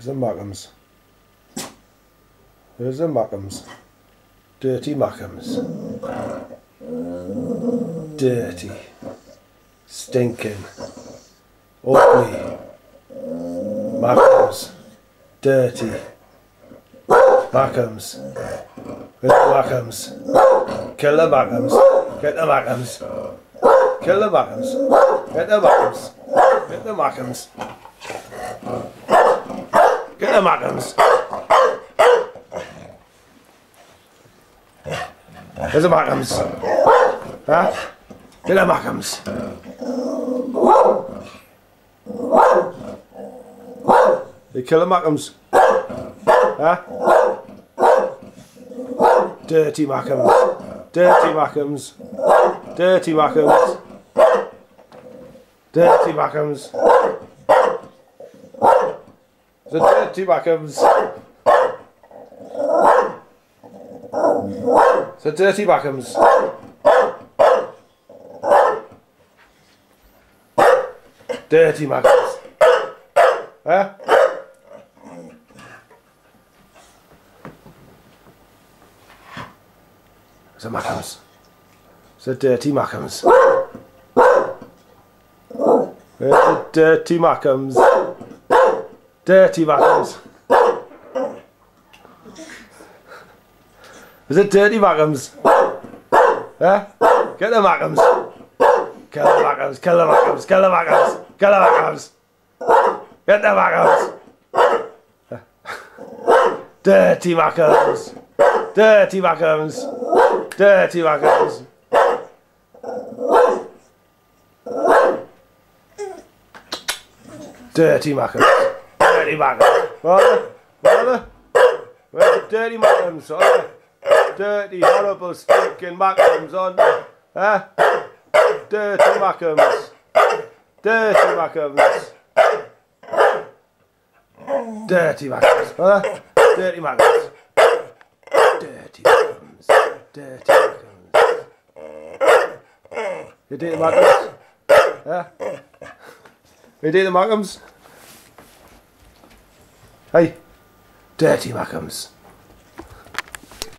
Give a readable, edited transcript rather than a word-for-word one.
There's the Mackems. There's the Mackems. Dirty Mackems. Dirty. Stinking. Ugly. Mackems. Dirty. Mackems. Where's the Mackems? Kill the Mackems. Get the Mackems. Kill the Mackems. Get the Mackems. Get the Mackems. Get the Mackems. Where's the Mackems? Huh? Get the Mackems. You kill the Mackems. Huh? Dirty Mackems. Dirty Mackems. Dirty Mackems. Dirty Mackems. The dirty Mackems. The dirty Mackems. Dirty Mackems. Huh? The Mackems. The dirty Mackems. Where's the dirty Mackems? Dirty Mackems. Is it dirty Mackems? Huh? Get the Mackems. Kill the Mackems. Kill the Mackems. Kill the Mackems. Kill the Mackems. Get the Mackems. Dirty Mackems. Dirty Mackems. Dirty Mackems. Dirty Mackems. Dirty Mackems. Where's the dirty Mackems? Dirty, horrible, stinking Mackems on there. Huh? Dirty Mackems. Dirty Mackems. Dirty Mackems. Dirty Mackems. Dirty Mackems. Dirty Mackems. You dirty Mackems? Huh? You dirty Mackems? Hey, dirty Mackems.